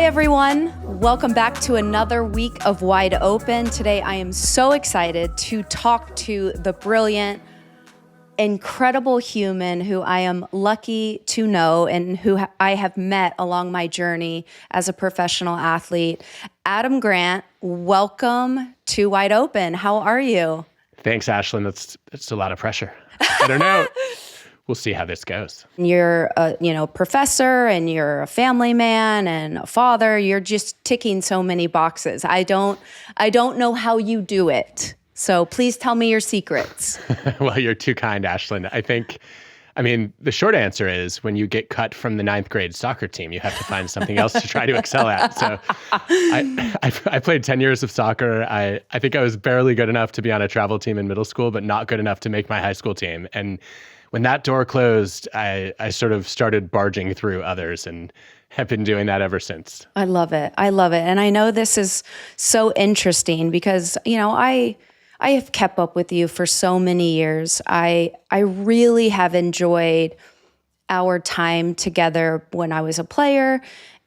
everyone. Welcome back to another week of Wide Open. Today, I am so excited to talk to the brilliant, incredible human who I am lucky to know and who I have met along my journey as a professional athlete. Adam Grant, welcome to Wide Open. How are you? Thanks, Ashlyn. That's a lot of pressure. I don't know. We'll see how this goes. You're a professor and you're a family man and a father. You're just ticking so many boxes. I don't know how you do it. So please tell me your secrets. Well, you're too kind, Ashlyn. The short answer is when you get cut from the 9th grade soccer team, you have to find something else to try to excel at. So I played 10 years of soccer. I think I was barely good enough to be on a travel team in middle school, but not good enough to make my high school team. And when that door closed, I sort of started barging through others and have been doing that ever since. I love it. And I know this is so interesting because, I have kept up with you for so many years. I really have enjoyed our time together when I was a player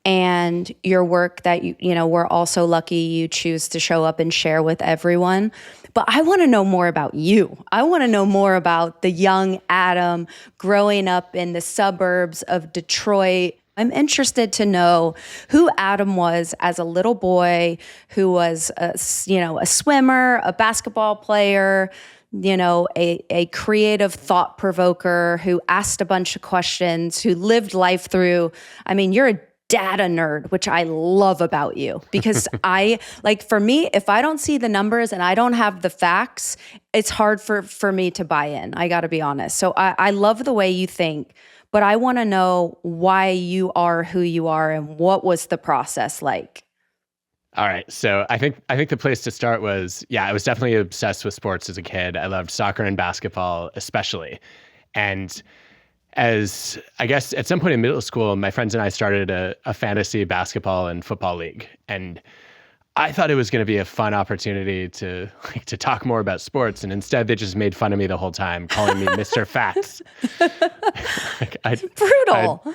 and your work that, we're also lucky you choose to show up and share with everyone. But I want to know more about you. I want to know more about the young Adam growing up in the suburbs of Detroit. I'm interested to know who Adam was as a little boy, who was a swimmer, a basketball player, a creative thought provoker who asked a bunch of questions, who lived life through. You're a data nerd, which I love about you because for me, if I don't see the numbers and I don't have the facts, it's hard for me to buy in. I got to be honest. So I love the way you think, but I want to know why you are who you are and what was the process like? All right. So I think the place to start was, I was definitely obsessed with sports as a kid. I loved soccer and basketball, especially. And as I guess at some point in middle school, my friends and I started a fantasy basketball and football league. And I thought it was going to be a fun opportunity to talk more about sports. And instead they just made fun of me the whole time, calling me Mr. Facts. Brutal.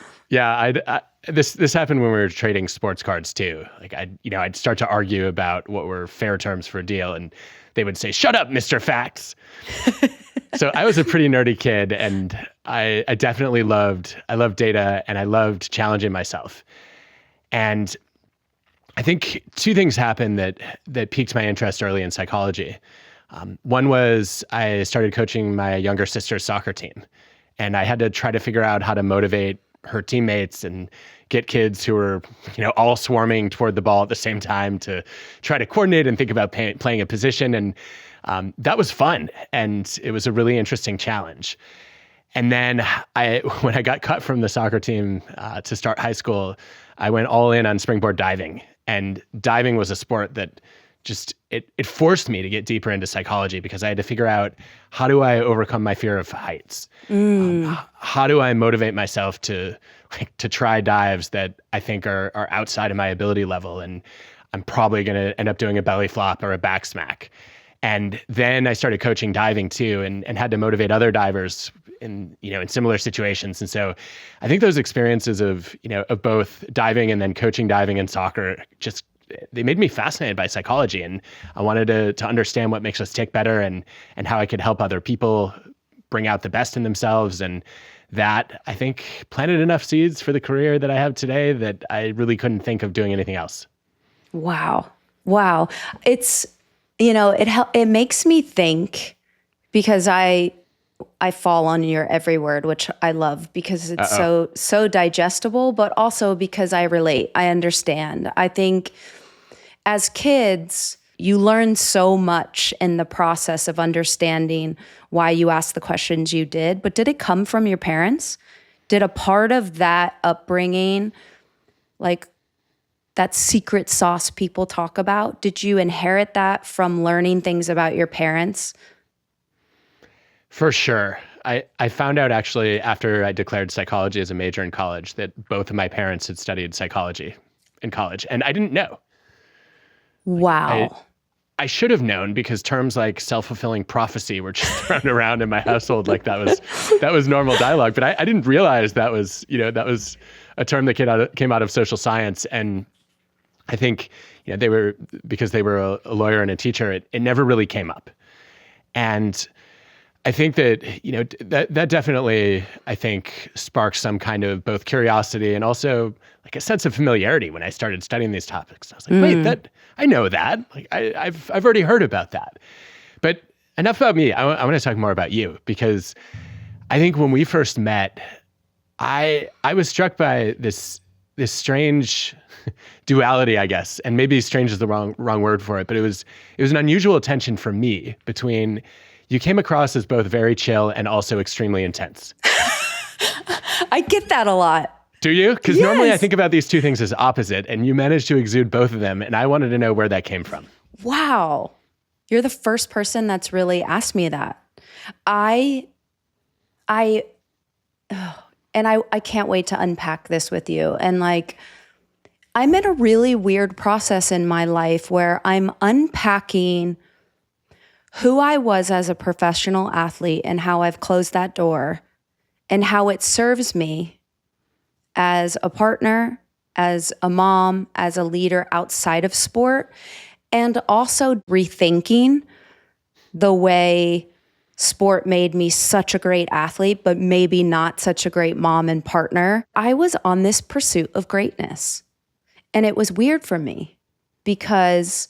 This happened when we were trading sports cards too. I'd start to argue about what were fair terms for a deal. And they would say, "Shut up, Mr. Facts." So I was a pretty nerdy kid, and I definitely loved data, and I loved challenging myself. And I think two things happened that piqued my interest early in psychology. One was I started coaching my younger sister's soccer team, and I had to try to figure out how to motivate her teammates and get kids who were, all swarming toward the ball at the same time to try to coordinate and think about playing a position. And that was fun. And it was a really interesting challenge. And then when I got cut from the soccer team to start high school, I went all in on springboard diving. And diving was a sport that just, it forced me to get deeper into psychology because I had to figure out, how do I overcome my fear of heights? How do I motivate myself to try dives that I think are outside of my ability level? And I'm probably going to end up doing a belly flop or a back smack. And then I started coaching diving too, and had to motivate other divers in similar situations. And so I think those experiences of both diving and then coaching diving and soccer they made me fascinated by psychology, and I wanted to understand what makes us tick better and how I could help other people bring out the best in themselves. And that, I think, planted enough seeds for the career that I have today that I really couldn't think of doing anything else. Wow. It's, it makes me think because I fall on your every word, which I love because it's so digestible, but also because I relate. I understand. I think as kids, you learn so much in the process of understanding why you asked the questions you did. But did it come from your parents? Did a part of that upbringing, like that secret sauce people talk about, did you inherit that from learning things about your parents? For sure. I found out actually after I declared psychology as a major in college that both of my parents had studied psychology in college, and I didn't know. Wow. I should have known because terms like self-fulfilling prophecy were just thrown around in my household like that was normal dialogue. But I didn't realize that was a term that came out of social science. And I think, because they were a lawyer and a teacher, it never really came up. And I think that, that definitely, I think, sparked some kind of both curiosity and also like a sense of familiarity when I started studying these topics. I was like, wait, I know that. Like I've already heard about that. But enough about me. I want to talk more about you, because I think when we first met, I was struck by this strange duality, I guess, and maybe strange is the wrong word for it, but it was an unusual tension for me between you came across as both very chill and also extremely intense. I get that a lot. Do you? Because normally I think about these two things as opposite, and you managed to exude both of them, and I wanted to know where that came from. Wow. You're the first person that's really asked me that. I can't wait to unpack this with you. And like, I'm in a really weird process in my life where I'm unpacking who I was as a professional athlete and how I've closed that door and how it serves me as a partner, as a mom, as a leader outside of sport, and also rethinking the way sport made me such a great athlete, but maybe not such a great mom and partner. I was on this pursuit of greatness. And it was weird for me because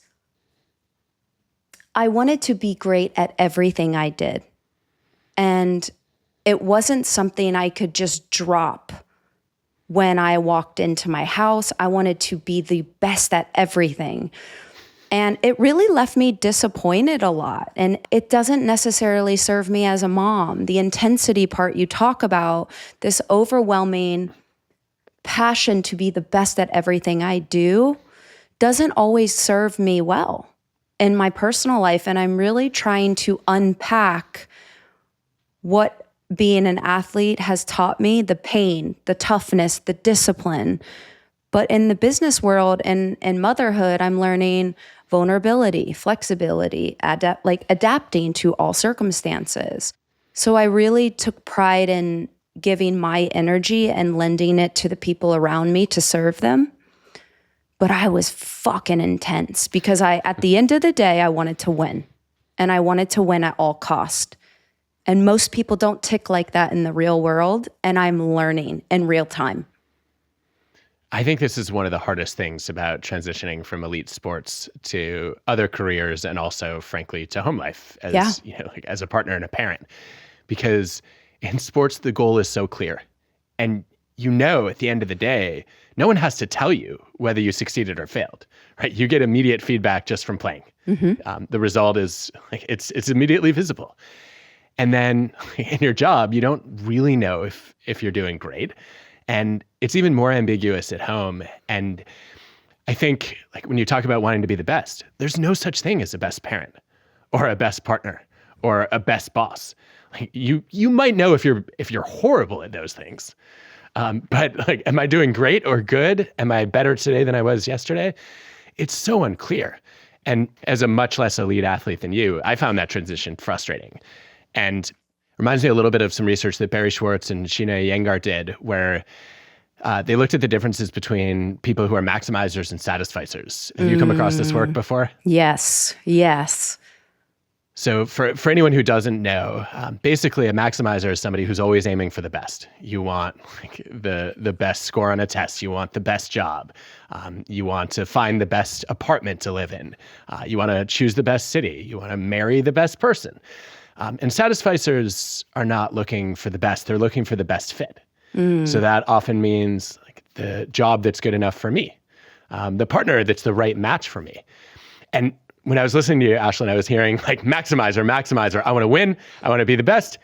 I wanted to be great at everything I did. And it wasn't something I could just drop when I walked into my house. I wanted to be the best at everything. And it really left me disappointed a lot. And it doesn't necessarily serve me as a mom. The intensity part you talk about, this overwhelming passion to be the best at everything I do, doesn't always serve me well in my personal life. And I'm really trying to unpack what being an athlete has taught me, the pain, the toughness, the discipline. But in the business world and motherhood, I'm learning vulnerability, flexibility, adapting to all circumstances. So I really took pride in giving my energy and lending it to the people around me to serve them. But I was fucking intense because at the end of the day, I wanted to win. And I wanted to win at all cost. And most people don't tick like that in the real world. And I'm learning in real time. I think this is one of the hardest things about transitioning from elite sports to other careers and also, frankly, to home life as, as a partner and a parent. Because in sports, the goal is so clear. And at the end of the day, no one has to tell you whether you succeeded or failed, right? You get immediate feedback just from playing. Mm-hmm. The result is it's immediately visible. And then in your job, you don't really know if you're doing great. And it's even more ambiguous at home. And I think when you talk about wanting to be the best, there's no such thing as a best parent or a best partner or a best boss. You might know if you're horrible at those things. But am I doing great or good? Am I better today than I was yesterday? It's so unclear. And as a much less elite athlete than you, I found that transition frustrating. And reminds me a little bit of some research that Barry Schwartz and Sheena Iyengar did, where they looked at the differences between people who are maximizers and satisficers. Have you come across this work before? Yes. So for anyone who doesn't know, basically a maximizer is somebody who's always aiming for the best. You want the best score on a test. You want the best job. You want to find the best apartment to live in. You want to choose the best city. You want to marry the best person. And satisficers are not looking for the best. They're looking for the best fit. So that often means the job that's good enough for me, the partner that's the right match for me. And when I was listening to you, Ashlyn, I was hearing maximizer. I want to win. I want to be the best.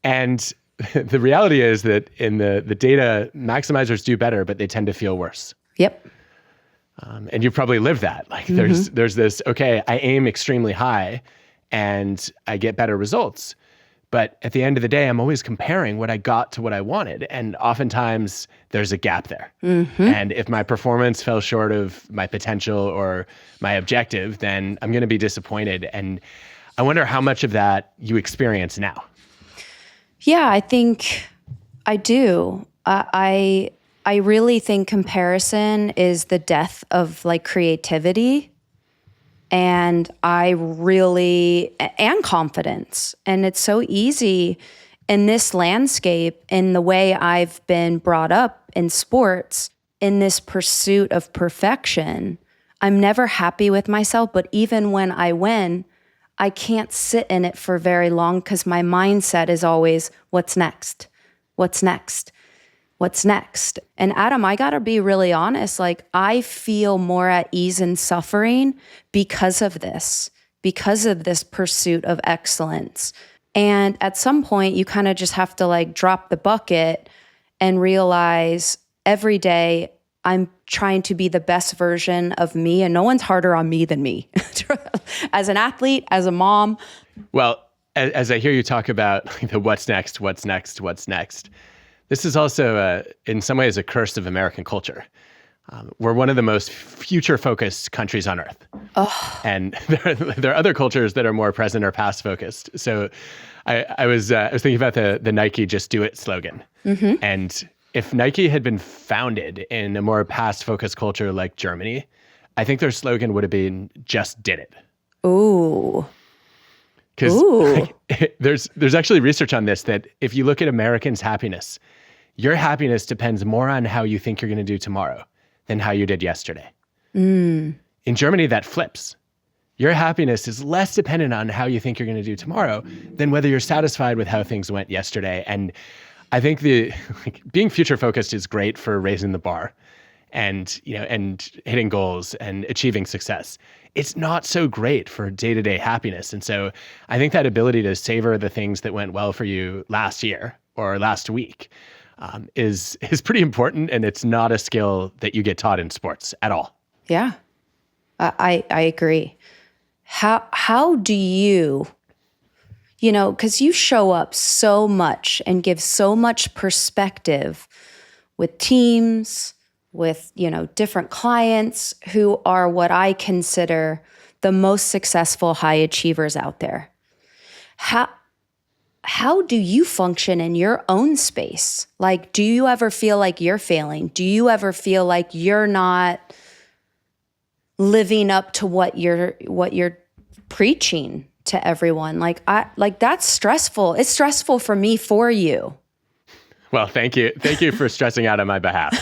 And the reality is that in the data, maximizers do better, but they tend to feel worse. Yep. And you've probably lived that. There's this, I aim extremely high and I get better results. But at the end of the day, I'm always comparing what I got to what I wanted. And oftentimes there's a gap there. Mm-hmm. And if my performance fell short of my potential or my objective, then I'm going to be disappointed. And I wonder how much of that you experience now. Yeah, I think I do. I I really think comparison is the death of like creativity and and confidence. And it's so easy in this landscape, in the way I've been brought up in sports, in this pursuit of perfection. I'm never happy with myself, but even when I win, I can't sit in it for very long because my mindset is always, what's next? What's next? What's next? And Adam, I gotta be really honest, like I feel more at ease in suffering because of this pursuit of excellence. And at some point you kind of just have to like drop the bucket and realize every day I'm trying to be the best version of me, and no one's harder on me than me. As an athlete, as a mom. Well, as I hear you talk about the what's next, this is also, in some ways, a curse of American culture. We're one of the most future-focused countries on earth. Oh. And there are other cultures that are more present or past-focused. So I was thinking about the Nike Just Do It slogan. Mm-hmm. And if Nike had been founded in a more past-focused culture like Germany, I think their slogan would have been "Just Did It." Ooh. Because there's actually research on this that if you look at Americans' happiness, your happiness depends more on how you think you're going to do tomorrow than how you did yesterday. Mm. In Germany, that flips. Your happiness is less dependent on how you think you're going to do tomorrow than whether you're satisfied with how things went yesterday. And I think being future focused is great for raising the bar and hitting goals and achieving success. It's not so great for day-to-day happiness. And so I think that ability to savor the things that went well for you last year or last week is pretty important. And it's not a skill that you get taught in sports at all. Yeah, I agree. How do you, because you show up so much and give so much perspective with teams, with, different clients who are what I consider the most successful high achievers out there. How do you function in your own space? Like, do you ever feel like you're failing? Do you ever feel like you're not living up to what you're preaching to everyone? Like that's stressful. It's stressful for me for you. Well, thank you. Thank you for stressing out on my behalf.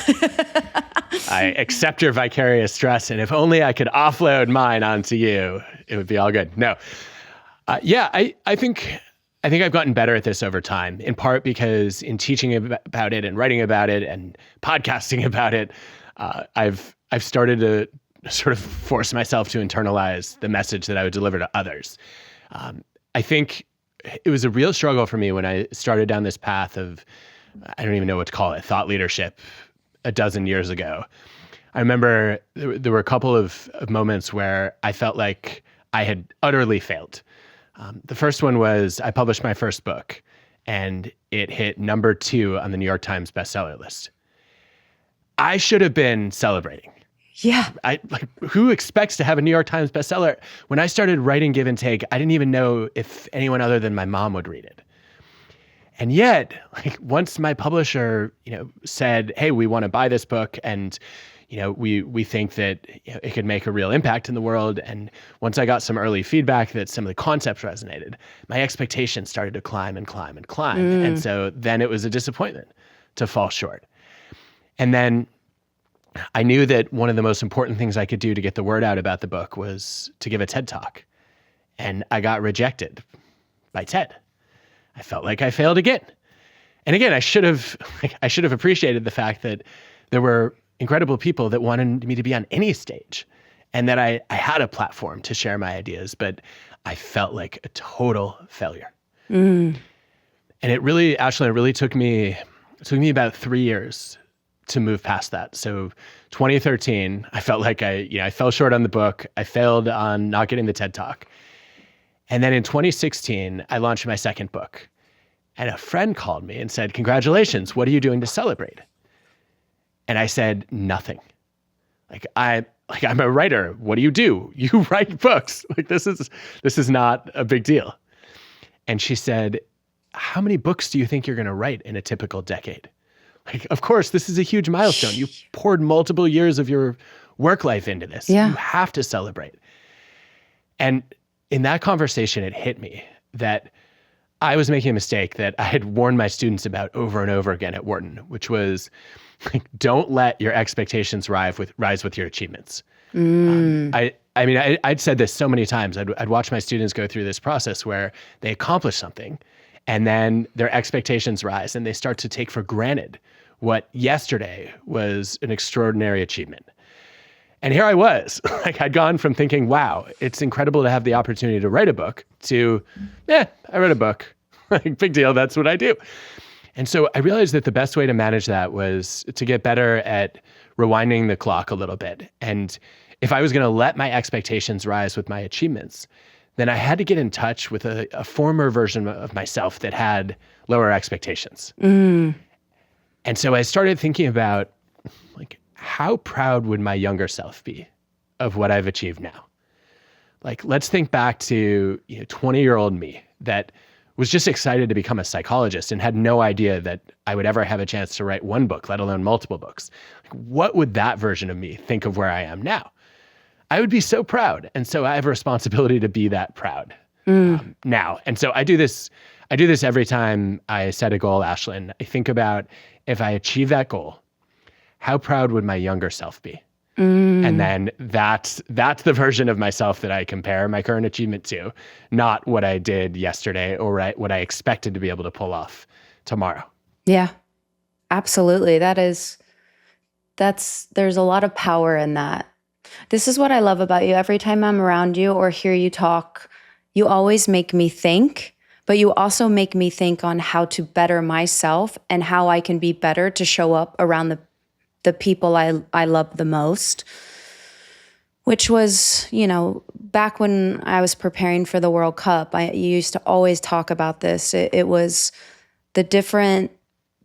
I accept your vicarious stress, and if only I could offload mine onto you, it would be all good. No. I think I've gotten better at this over time, in part because in teaching about it and writing about it and podcasting about it, I've started to sort of force myself to internalize the message that I would deliver to others. I think it was a real struggle for me when I started down this path of, I don't even know what to call it, thought leadership a dozen years ago. I remember there were a couple of moments where I felt like I had utterly failed. The first one was I published my first book and it hit number 2 on the New York Times bestseller list. I should have been celebrating. Yeah. Who expects to have a New York Times bestseller? When I started writing Give and Take, I didn't even know if anyone other than my mom would read it. And yet, once my publisher, said, "Hey, we want to buy this book, and we think that it could make a real impact in the world," and once I got some early feedback that some of the concepts resonated, my expectations started to climb and climb and climb, and so then it was a disappointment to fall short. And then I knew that one of the most important things I could do to get the word out about the book was to give a TED Talk, and I got rejected by TED. I felt like I failed again. And again, I should have appreciated the fact that there were incredible people that wanted me to be on any stage and that I had a platform to share my ideas, but I felt like a total failure. Mm. And Ashlyn, it really took me about 3 years to move past that. So 2013, I felt like I fell short on the book. I failed on not getting the TED Talk. And then in 2016, I launched my second book. And a friend called me and said, "Congratulations, what are you doing to celebrate?" And I said, "Nothing. I'm a writer. What do? You write books. This is not a big deal." And she said, "How many books do you think you're going to write in a typical decade? Like, of course, this is a huge milestone. You poured multiple years of your work life into this. Yeah. You have to celebrate. And in that conversation, it hit me that I was making a mistake that I had warned my students about over and over again at Wharton, which was like, don't let your expectations rise with your achievements. I'd said this so many times. I'd watch my students go through this process where they accomplish something and then their expectations rise and they start to take for granted what yesterday was an extraordinary achievement. And here I was, like I'd gone from thinking, wow, it's incredible to have the opportunity to write a book to, I read a book. Big deal, that's what I do. And so I realized that the best way to manage that was to get better at rewinding the clock a little bit. And if I was going to let my expectations rise with my achievements, then I had to get in touch with a former version of myself that had lower expectations. And so I started thinking about, like, how proud would my younger self be of what I've achieved now? Like, let's think back to 20-year-old me that was just excited to become a psychologist and had no idea that I would ever have a chance to write one book, let alone multiple books. Like, what would that version of me think of where I am now? I would be so proud. And so I have a responsibility to be that proud now. And so I do this every time I set a goal, Ashlyn. I think about, if I achieve that goal, how proud would my younger self be? And then that's the version of myself that I compare my current achievement to, not what I did yesterday or what I expected to be able to pull off tomorrow. Yeah, absolutely. There's a lot of power in that. This is what I love about you. Every time I'm around you or hear you talk, you always make me think, but you also make me think on how to better myself and how I can be better to show up around the people I love the most, which was, back when I was preparing for the World Cup, you used to always talk about this. It was the different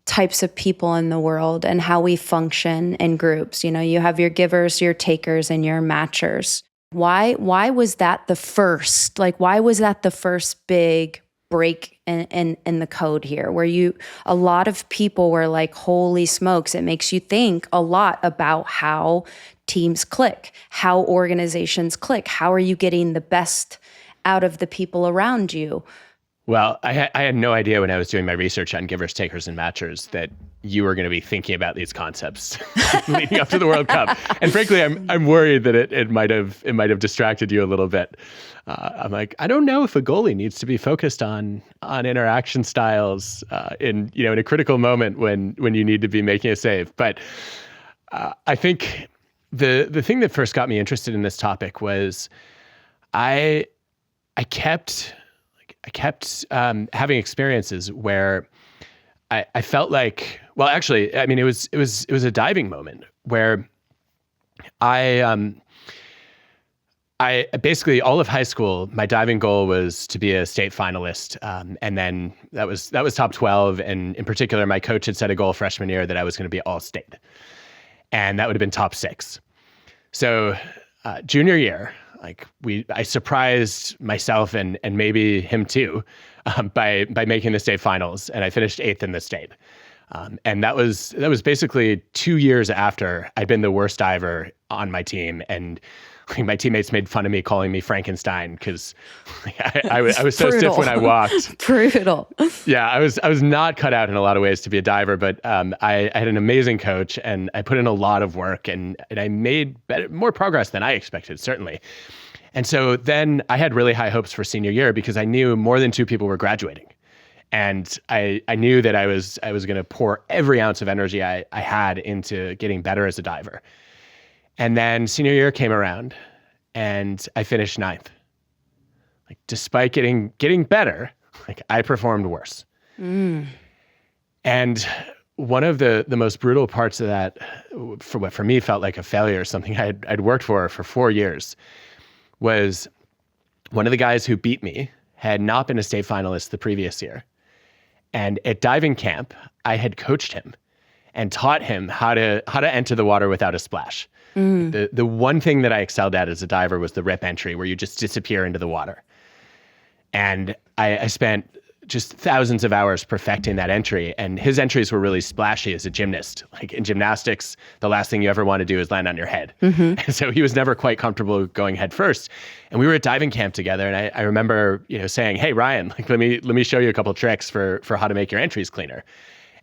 types of people in the world and how we function in groups. You have your givers, your takers, and your matchers. Why was that the first? Like, why was that the first big break in the code here, where a lot of people were like, holy smokes, it makes you think a lot about how teams click, how organizations click, how are you getting the best out of the people around you? Well, I had no idea when I was doing my research on givers, takers, and matchers that you were going to be thinking about these concepts leading up to the World Cup. And frankly, I'm worried that it might have distracted you a little bit. I'm like, I don't know if a goalie needs to be focused on interaction styles in a critical moment when you need to be making a save. But I think the thing that first got me interested in this topic was I kept having experiences where I felt like, well, actually, I mean, it was a diving moment where I basically, all of high school, my diving goal was to be a state finalist. And then that was top 12. And in particular, my coach had set a goal freshman year that I was going to be all state. And that would have been top 6. So junior year, I surprised myself and maybe him too by making the state finals, and I finished 8th in the state. And that was basically 2 years after I'd been the worst diver on my team, and my teammates made fun of me, calling me Frankenstein because I was so stiff when I walked. Brutal. Yeah, I was not cut out in a lot of ways to be a diver, but I had an amazing coach, and I put in a lot of work, and I made more progress than I expected, certainly. And so then I had really high hopes for senior year because I knew more than 2 people were graduating. And I knew that I was going to pour every ounce of energy I had into getting better as a diver. And then senior year came around and I finished 9th. Like, despite getting better, I performed worse. And one of the most brutal parts of that, for what for me felt like a failure, something I'd worked for 4 years, was one of the guys who beat me had not been a state finalist the previous year. And at diving camp, I had coached him and taught him how to enter the water without a splash. The one thing that I excelled at as a diver was the rip entry, where you just disappear into the water. And I spent just thousands of hours perfecting that entry. And his entries were really splashy as a gymnast. Like in gymnastics, the last thing you ever want to do is land on your head. And so he was never quite comfortable going head first. And we were at diving camp together. And I remember, saying, hey, Ryan, like, let me show you a couple tricks for how to make your entries cleaner.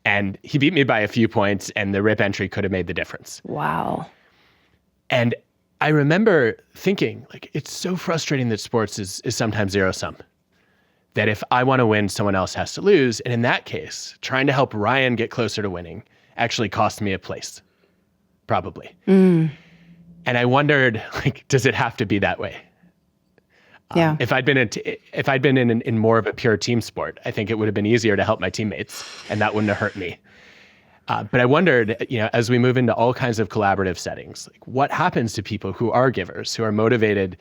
And he beat me by a few points, and the rip entry could have made the difference. Wow. And I remember thinking, like, it's so frustrating that sports is sometimes zero sum. That if I want to win, someone else has to lose. And in that case, trying to help Ryan get closer to winning actually cost me a place, probably. And I wondered, like, does it have to be that way? Yeah. If I'd been in more of a pure team sport, I think it would have been easier to help my teammates, and that wouldn't have hurt me. But I wondered, as we move into all kinds of collaborative settings, like what happens to people who are givers, who are motivated,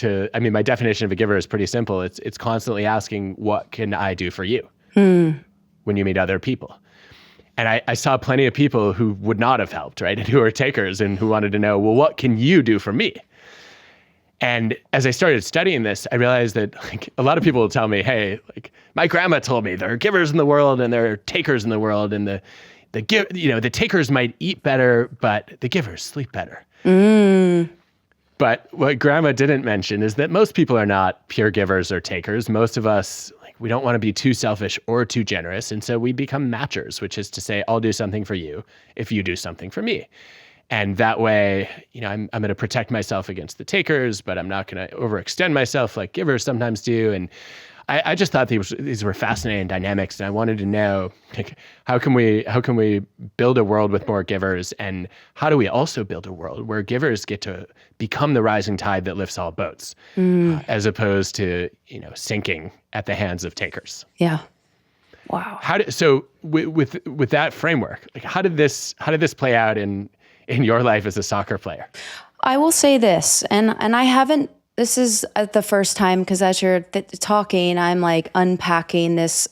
my definition of a giver is pretty simple. It's constantly asking, what can I do for you when you meet other people? And I saw plenty of people who would not have helped, right? And who are takers and who wanted to know, well, what can you do for me? And as I started studying this, I realized that a lot of people will tell me, hey, my grandma told me there are givers in the world and there are takers in the world, and the takers might eat better, but the givers sleep better. But what grandma didn't mention is that most people are not pure givers or takers. Most of us, we don't want to be too selfish or too generous. And so we become matchers, which is to say, I'll do something for you if you do something for me. And that way, I'm going to protect myself against the takers, but I'm not going to overextend myself like givers sometimes do. And I just thought these were fascinating dynamics, and I wanted to know, how can we build a world with more givers, and how do we also build a world where givers get to become the rising tide that lifts all boats, as opposed to sinking at the hands of takers. Yeah. Wow. With that framework, how did this play out in your life as a soccer player? I will say this, and I haven't. This is the first time, because as you're talking, I'm like unpacking this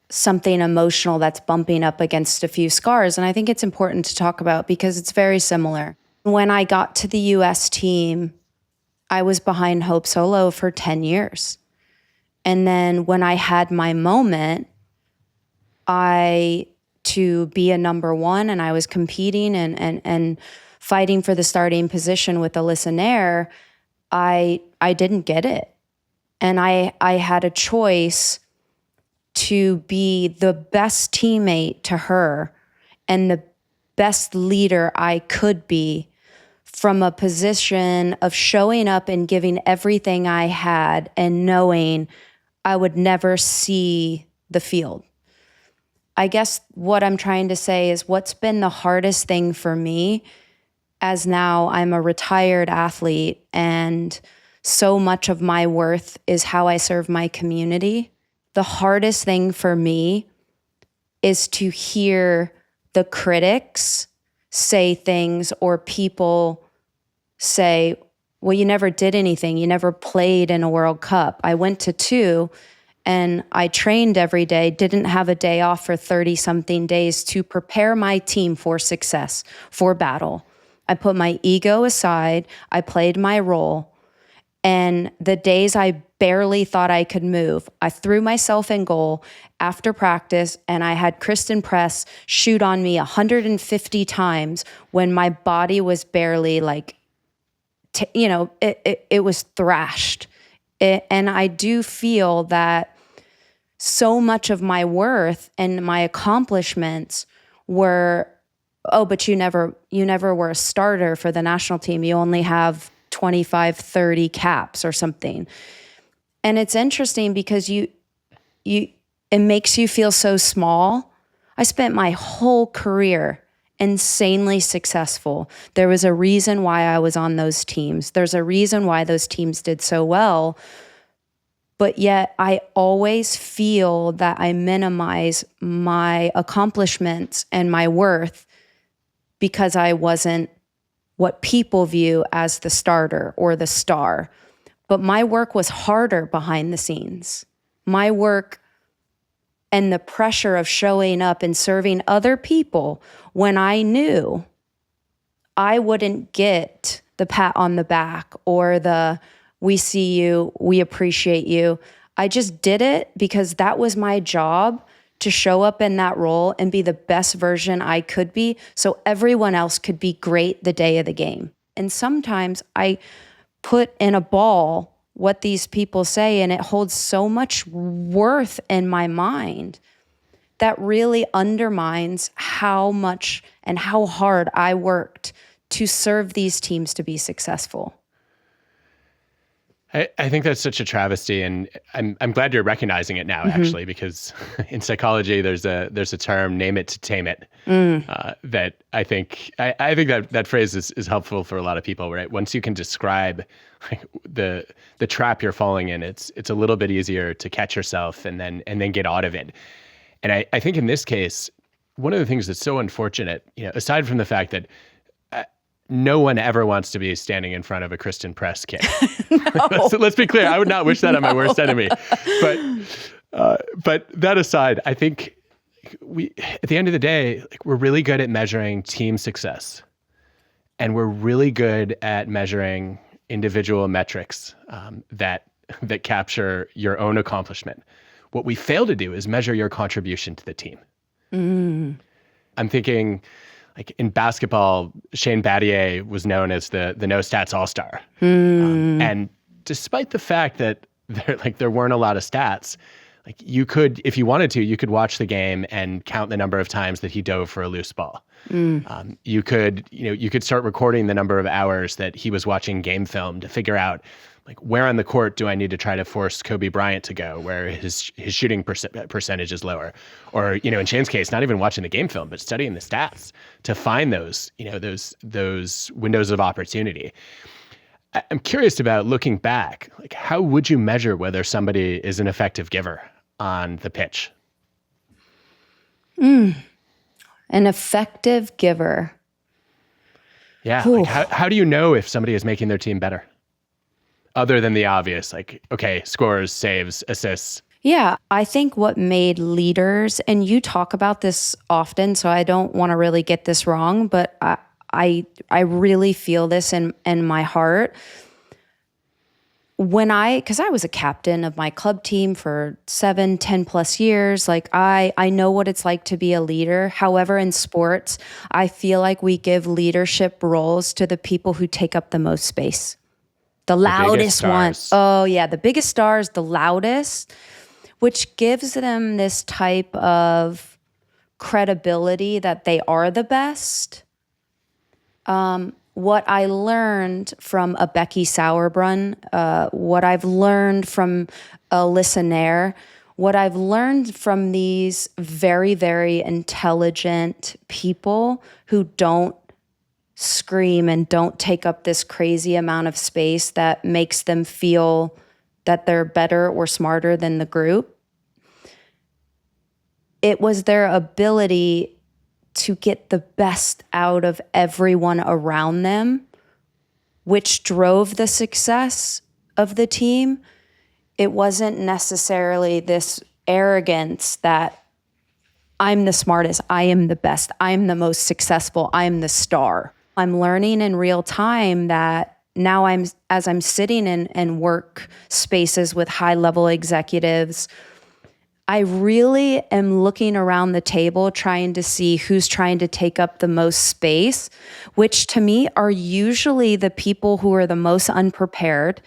something emotional that's bumping up against a few scars. And I think it's important to talk about because it's very similar. When I got to the US team, I was behind Hope Solo for 10 years. And then when I had my moment, to be a number one, and I was competing and fighting for the starting position with Alyssa Nair, I didn't get it. And I had a choice to be the best teammate to her and the best leader I could be from a position of showing up and giving everything I had and knowing I would never see the field. I guess what I'm trying to say is what's been the hardest thing for me, as now I'm a retired athlete and so much of my worth is how I serve my community. The hardest thing for me is to hear the critics say things, or people say, well, you never did anything. You never played in a World Cup. I went to 2 and I trained every day, didn't have a day off for 30 something days to prepare my team for success, for battle. I put my ego aside. I played my role. And the days I barely thought I could move, I threw myself in goal after practice, and I had Kristen Press shoot on me 150 times when my body was barely it was thrashed. And I do feel that so much of my worth and my accomplishments were, oh, but you never were a starter for the national team. You only have 25, 30 caps or something. And it's interesting because it makes you feel so small. I spent my whole career insanely successful. There was a reason why I was on those teams. There's a reason why those teams did so well. But yet I always feel that I minimize my accomplishments and my worth because I wasn't what people view as the starter or the star. But my work was harder behind the scenes. My work and the pressure of showing up and serving other people when I knew I wouldn't get the pat on the back or the, we see you, we appreciate you. I just did it because that was my job, to show up in that role and be the best version I could be so everyone else could be great the day of the game. And sometimes I put in a ball what these people say, and it holds so much worth in my mind that really undermines how much and how hard I worked to serve these teams to be successful. I think that's such a travesty, and I'm glad you're recognizing it now, actually, because in psychology there's a term, name it to tame it, that I think that phrase is helpful for a lot of people. Right, once you can describe like the trap you're falling in, it's a little bit easier to catch yourself and then get out of it. And I think in this case, one of the things that's so unfortunate, aside from the fact that no one ever wants to be standing in front of a Kristen Press kid. No. Let's be clear. I would not wish that on my worst enemy. But that aside, I think at the end of the day, like, we're really good at measuring team success, and we're really good at measuring individual metrics that capture your own accomplishment. What we fail to do is measure your contribution to the team. I'm thinking, like in basketball, Shane Battier was known as the no stats all-star. And despite the fact that there weren't a lot of stats, like you could, if you wanted to, you could watch the game and count the number of times that he dove for a loose ball. You could start recording the number of hours that he was watching game film to figure out, like, where on the court do I need to try to force Kobe Bryant to go, where his shooting percentage is lower, or in Shane's case, not even watching the game film, but studying the stats to find those windows of opportunity. I'm curious about, looking back, like, how would you measure whether somebody is an effective giver on the pitch? An effective giver. Yeah. Like, how do you know if somebody is making their team better? Other than the obvious, like, okay, scores, saves, assists. Yeah, I think what made leaders, and you talk about this often, so I don't want to really get this wrong, but I really feel this in my heart. Because I was a captain of my club team for 7-10 plus years, like I know what it's like to be a leader. However, in sports, I feel like we give leadership roles to the people who take up the most space. The loudest ones. Oh, yeah. The biggest stars, the loudest, which gives them this type of credibility that they are the best. What I learned from a Becky Sauerbrunn, what I've learned from a listener, what I've learned from these very, very intelligent people who don't scream and don't take up this crazy amount of space that makes them feel that they're better or smarter than the group. It was their ability to get the best out of everyone around them, which drove the success of the team. It wasn't necessarily this arrogance that I'm the smartest, I am the best, I'm the most successful, I'm the star. I'm learning in real time that now as I'm sitting in work spaces with high-level executives, I really am looking around the table trying to see who's trying to take up the most space, which to me are usually the people who are the most unprepared,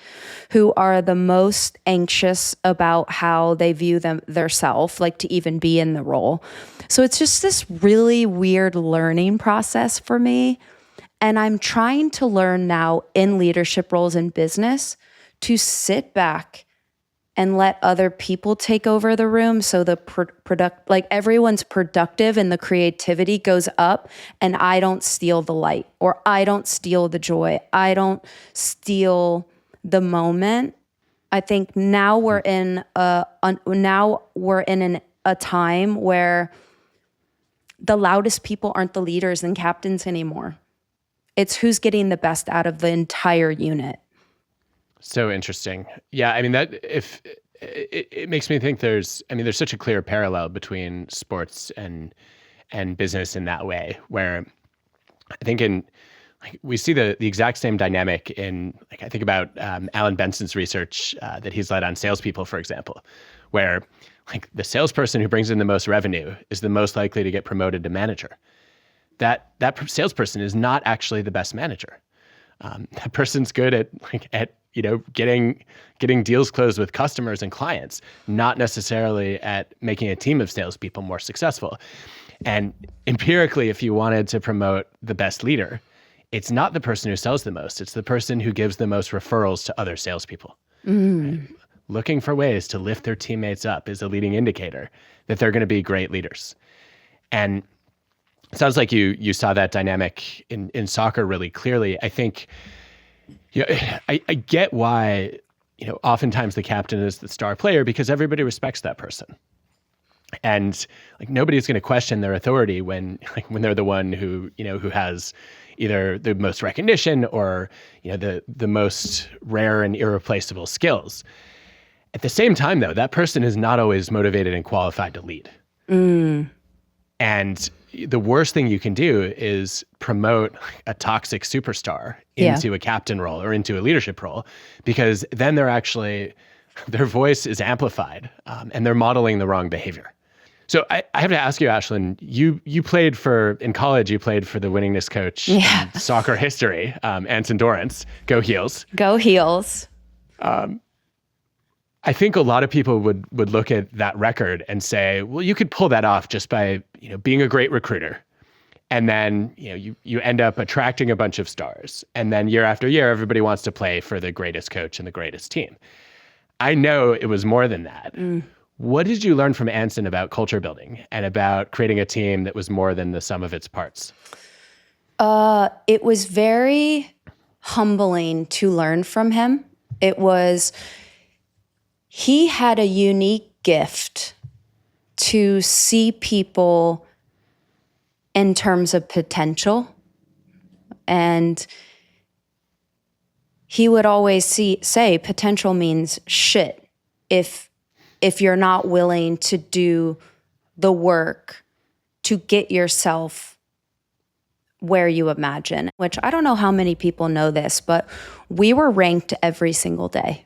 who are the most anxious about how they view theirself, like to even be in the role. So it's just this really weird learning process for me. And I'm trying to learn now in leadership roles in business to sit back and let other people take over the room so the everyone's productive and the creativity goes up, and I don't steal the light, or I don't steal the joy, I don't steal the moment. I think now we're in a time where the loudest people aren't the leaders and captains anymore. It's who's getting the best out of the entire unit. So interesting. Yeah, I mean, that if it makes me think there's such a clear parallel between sports and business in that way, where I think in like, we see the exact same dynamic in, like, I think about Alan Benson's research that he's led on salespeople, for example, where like the salesperson who brings in the most revenue is the most likely to get promoted to manager. That salesperson is not actually the best manager. That person's good at getting deals closed with customers and clients, not necessarily at making a team of salespeople more successful. And empirically, if you wanted to promote the best leader, it's not the person who sells the most. It's the person who gives the most referrals to other salespeople. Right? Looking for ways to lift their teammates up is a leading indicator that they're going to be great leaders. And it sounds like you saw that dynamic in soccer really clearly. I think, I get why, oftentimes the captain is the star player, because everybody respects that person. And like nobody's going to question their authority when they're the one who has either the most recognition or the most rare and irreplaceable skills. At the same time, though, that person is not always motivated and qualified to lead. And the worst thing you can do is promote a toxic superstar into a captain role or into a leadership role, because then their voice is amplified and they're modeling the wrong behavior. So I have to ask you, Ashlyn, in college, you played for the winningest coach in soccer history, Anson Dorrance. Go Heels. Go Heels. I think a lot of people would look at that record and say, well, you could pull that off just by being a great recruiter. And then you end up attracting a bunch of stars. And then year after year, everybody wants to play for the greatest coach and the greatest team. I know it was more than that. What did you learn from Anson about culture building and about creating a team that was more than the sum of its parts? It was very humbling to learn from him. He had a unique gift to see people in terms of potential. And he would always say potential means shit if you're not willing to do the work to get yourself where you imagine, which I don't know how many people know this, but we were ranked every single day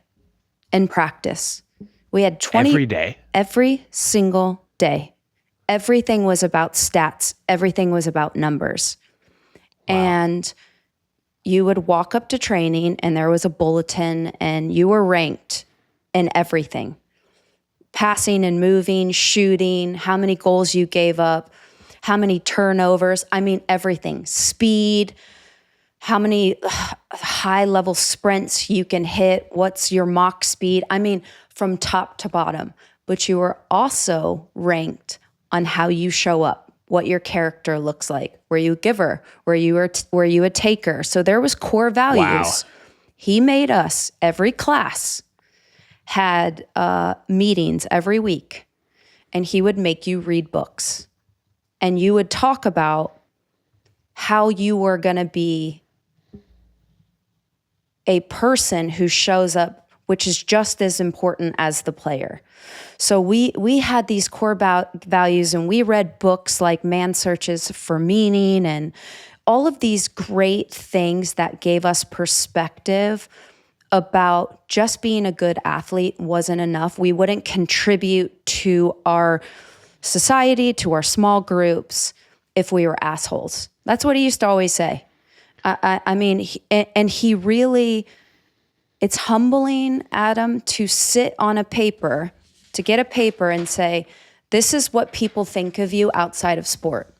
in practice. We had 20 every day. Every single day. Everything was about stats. Everything was about numbers. Wow. And you would walk up to training and there was a bulletin and you were ranked in everything. Passing and moving, shooting, how many goals you gave up, how many turnovers. I mean, everything. Speed, how many high-level sprints you can hit, what's your mock speed. I mean, from top to bottom. But you were also ranked on how you show up, what your character looks like. Were you a giver? Were you a taker? So there was core values. Wow. He made us, every class had meetings every week, and he would make you read books. And you would talk about how you were going to be a person who shows up, which is just as important as the player. So we had these core values, and we read books like Man Searches for Meaning and all of these great things that gave us perspective about just being a good athlete wasn't enough. We wouldn't contribute to our society, to our small groups, if we were assholes. That's what he used to always say. He really, it's humbling, Adam, to sit on a paper, to get a paper and say, this is what people think of you outside of sport.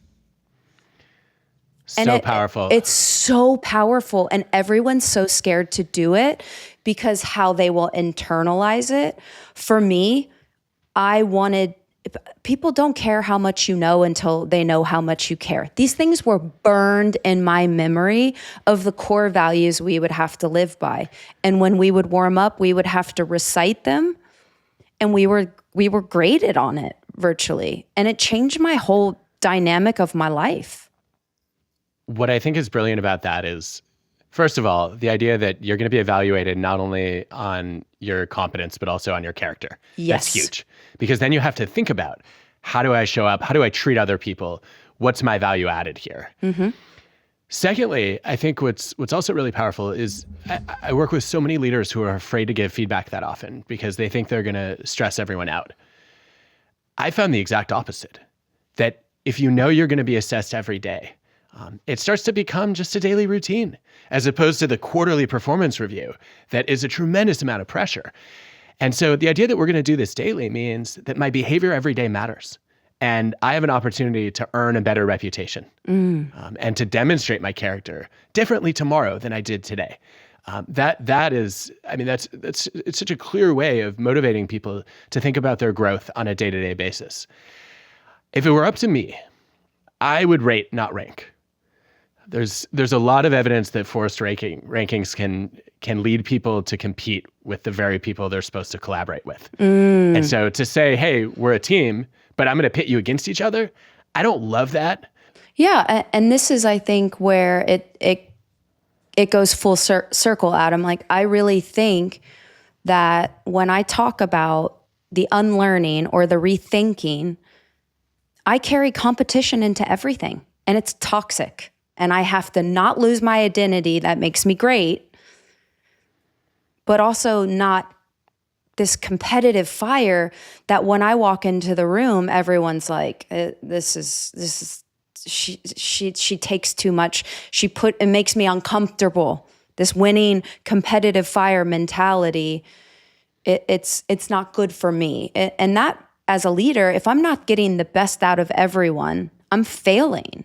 Powerful. It's so powerful, and everyone's so scared to do it because how they will internalize it. For me, people don't care how much you know until they know how much you care. These things were burned in my memory of the core values we would have to live by. And when we would warm up, we would have to recite them, and we were graded on it virtually. And it changed my whole dynamic of my life. What I think is brilliant about that is, first of all, the idea that you're going to be evaluated not only on your competence, but also on your character. Yes. That's huge. Because then you have to think about, how do I show up? How do I treat other people? What's my value added here? Mm-hmm. Secondly, I think what's also really powerful is I work with so many leaders who are afraid to give feedback that often because they think they're going to stress everyone out. I found the exact opposite, that if you know you're going to be assessed every day, it starts to become just a daily routine, as opposed to the quarterly performance review that is a tremendous amount of pressure. And so the idea that we're going to do this daily means that my behavior every day matters. And I have an opportunity to earn a better reputation and to demonstrate my character differently tomorrow than I did today. That is, I mean, it's such a clear way of motivating people to think about their growth on a day-to-day basis. If it were up to me, I would rate, not rank. There's a lot of evidence that forced rankings can lead people to compete with the very people they're supposed to collaborate with. And so to say, hey, we're a team, but I'm going to pit you against each other, I don't love that. Yeah, and this is, I think, where it goes full circle, Adam. Like, I really think that when I talk about the unlearning or the rethinking, I carry competition into everything, and it's toxic. And I have to not lose my identity that makes me great, but also not this competitive fire that when I walk into the room, everyone's like, she takes too much. It makes me uncomfortable. This winning competitive fire mentality, it's not good for me. And that, as a leader, if I'm not getting the best out of everyone, I'm failing.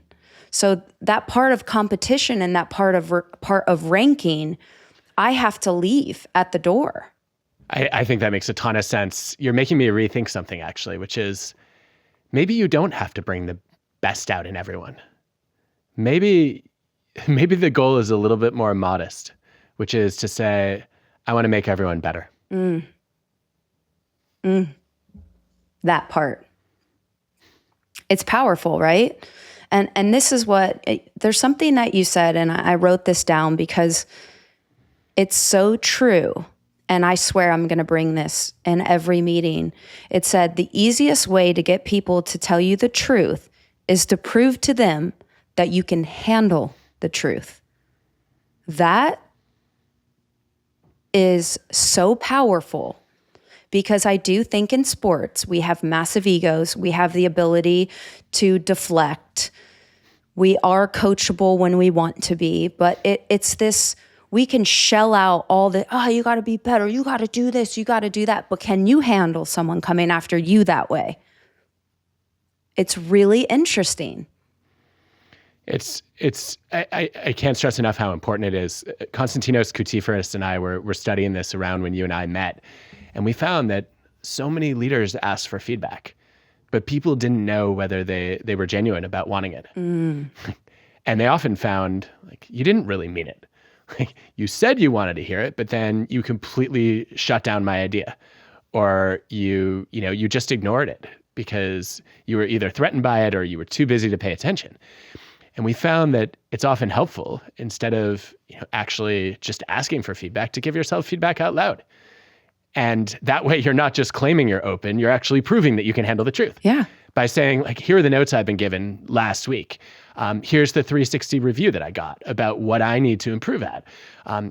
So that part of competition and that part of ranking, I have to leave at the door. I think that makes a ton of sense. You're making me rethink something, actually, which is maybe you don't have to bring the best out in everyone. Maybe the goal is a little bit more modest, which is to say, I want to make everyone better. That part. It's powerful, right? And this is there's something that you said, and I wrote this down because it's so true. And I swear I'm going to bring this in every meeting. It said, the easiest way to get people to tell you the truth is to prove to them that you can handle the truth. That is so powerful, because I do think in sports, we have massive egos. We have the ability to deflect. We are coachable when we want to be, but it's this, we can shell out all the, you got to be better. You got to do this. You got to do that. But can you handle someone coming after you that way? It's really interesting. I can't stress enough how important it is. Konstantinos Koutiferis and I were studying this around when you and I met, and we found that so many leaders asked for feedback, but people didn't know whether they were genuine about wanting it. And they often found, like, you didn't really mean it. You said you wanted to hear it, but then you completely shut down my idea, or you just ignored it because you were either threatened by it or you were too busy to pay attention. And we found that it's often helpful, instead of actually just asking for feedback, to give yourself feedback out loud. And that way you're not just claiming you're open, you're actually proving that you can handle the truth. Yeah. By saying, like, here are the notes I've been given last week. Here's the 360 review that I got about what I need to improve at.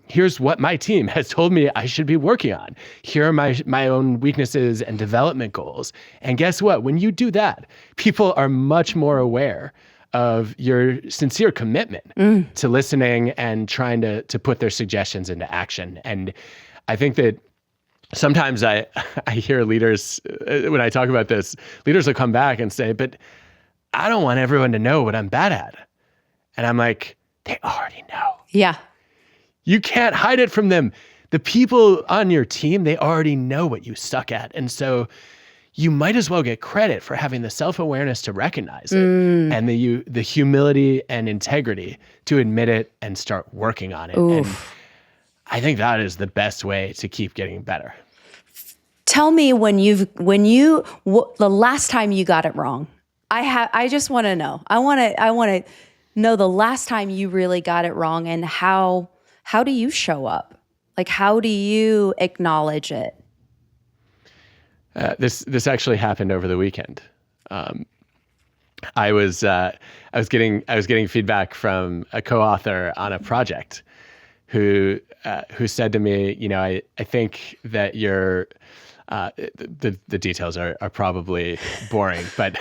Here's what my team has told me I should be working on. Here are my own weaknesses and development goals. And guess what? When you do that, people are much more aware of your sincere commitment to listening and trying to put their suggestions into action. And I think that sometimes I hear leaders, when I talk about this, leaders will come back and say, but I don't want everyone to know what I'm bad at. And I'm like, they already know. Yeah. You can't hide it from them. The people on your team, they already know what you suck at. And so you might as well get credit for having the self-awareness to recognize it and the humility and integrity to admit it and start working on it. Oof. And I think that is the best way to keep getting better. Tell me the last time you got it wrong. I just want to know. I want to know the last time you really got it wrong, and how do you show up? Like, how do you acknowledge it? This actually happened over the weekend. I was getting feedback from a co-author on a project who said to me, I think that the details are probably boring, but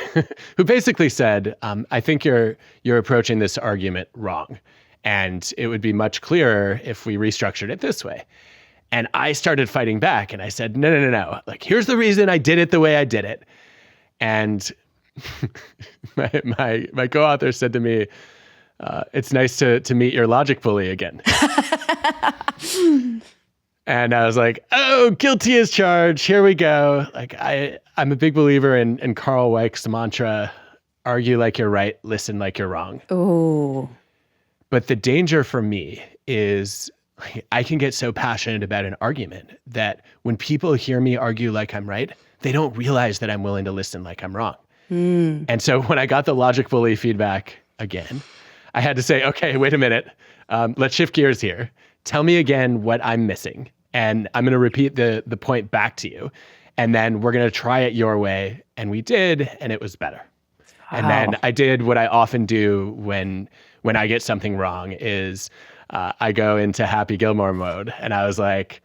who basically said, I think you're approaching this argument wrong, and it would be much clearer if we restructured it this way. And I started fighting back, and I said, no. Like, here's the reason I did it the way I did it. And my co-author said to me, it's nice to meet your logic bully again. And I was like, oh, guilty as charged. Here we go. Like, I'm a big believer in Carl Weich's mantra, argue like you're right, listen like you're wrong. Oh. But the danger for me is I can get so passionate about an argument that when people hear me argue like I'm right, they don't realize that I'm willing to listen like I'm wrong. And so when I got the logic bully feedback again, I had to say, okay, wait a minute. Let's shift gears here. Tell me again what I'm missing. And I'm going to repeat the point back to you. And then we're going to try it your way. And we did, and it was better. Wow. And then I did what I often do when I get something wrong is I go into Happy Gilmore mode. And I was like,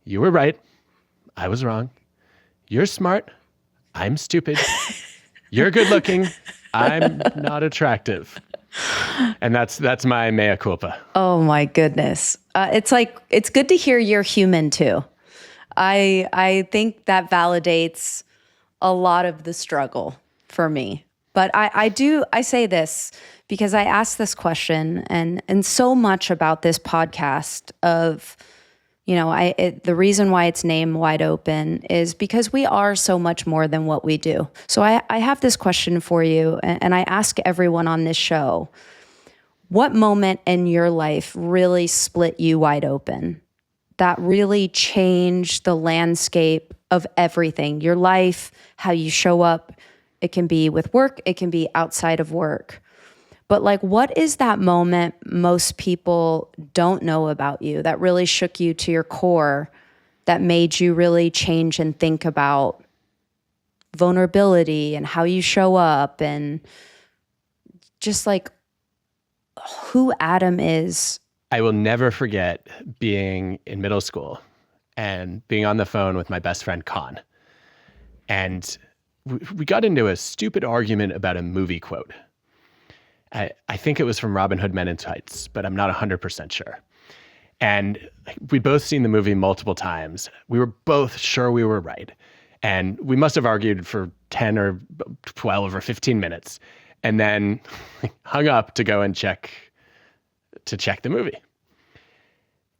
you were right. I was wrong. You're smart. I'm stupid. You're good looking. I'm not attractive. And that's my mea culpa. Oh my goodness. It's good to hear you're human too. I think that validates a lot of the struggle for me. But I say this because I asked this question and so much about this podcast of, the reason why it's named Wide Open is because we are so much more than what we do. So I have this question for you, and I ask everyone on this show, what moment in your life really split you wide open? That really changed the landscape of everything, your life, how you show up. It can be with work, it can be outside of work. But what is that moment most people don't know about you that really shook you to your core, that made you really change and think about vulnerability and how you show up and just who Adam is? I will never forget being in middle school and being on the phone with my best friend, Con. And we got into a stupid argument about a movie quote. I think it was from Robinhood Men in Tights, but I'm not 100% sure. And we'd both seen the movie multiple times. We were both sure we were right. And we must have argued for 10 or 12 or 15 minutes and then hung up to go and check the movie.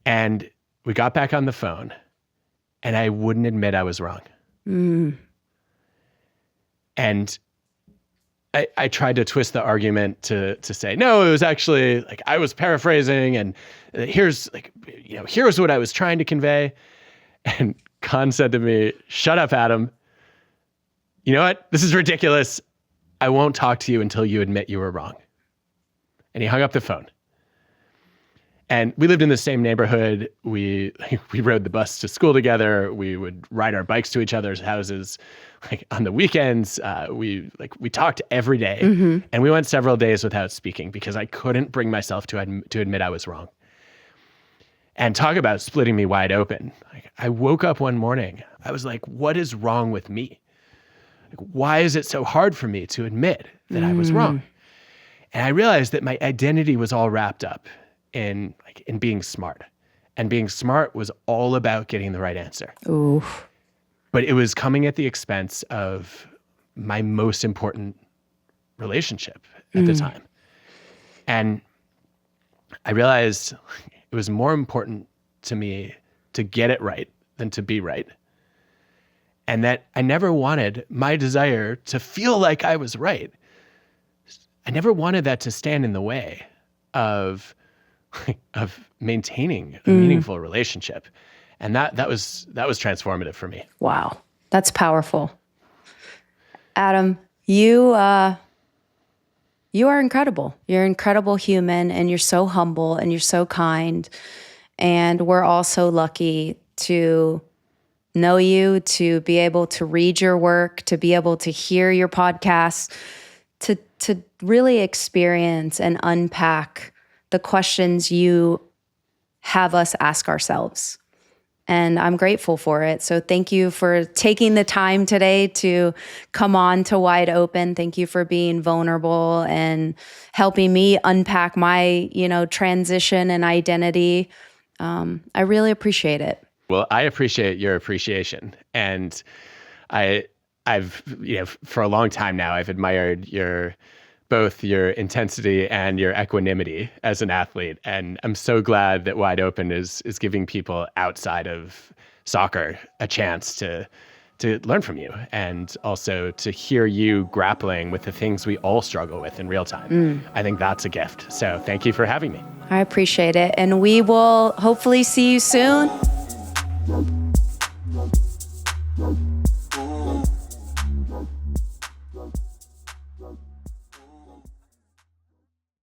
And we got back on the phone and I wouldn't admit I was wrong. And I tried to twist the argument to say, no, it was actually I was paraphrasing and here's what I was trying to convey. And Khan said to me, shut up, Adam. You know what? This is ridiculous. I won't talk to you until you admit you were wrong. And he hung up the phone. And we lived in the same neighborhood. We rode the bus to school together. We would ride our bikes to each other's houses. On the weekends, we talked every day. Mm-hmm. And we went several days without speaking because I couldn't bring myself to admit I was wrong. And talk about splitting me wide open. I woke up one morning. I was like, what is wrong with me? Why is it so hard for me to admit that I was wrong? And I realized that my identity was all wrapped up in being smart. And being smart was all about getting the right answer. Oof. But it was coming at the expense of my most important relationship at the time. And I realized it was more important to me to get it right than to be right. And that I never wanted my desire to feel like I was right. I never wanted that to stand in the way of maintaining a meaningful relationship. And that was transformative for me. Wow. That's powerful. Adam, you are incredible. You're an incredible human, and you're so humble and you're so kind. And we're all so lucky to know you, to be able to read your work, to be able to hear your podcasts, to to really experience and unpack the questions you have us ask ourselves. And I'm grateful for it. So thank you for taking the time today to come on to Wide Open. Thank you for being vulnerable and helping me unpack my, transition and identity. I really appreciate it. Well, I appreciate your appreciation. And I've, for a long time now, I've admired both your intensity and your equanimity as an athlete. And I'm so glad that Wide Open is giving people outside of soccer a chance to learn from you, and also to hear you grappling with the things we all struggle with in real time. I think that's a gift. So thank you for having me. I appreciate it. And we will hopefully see you soon.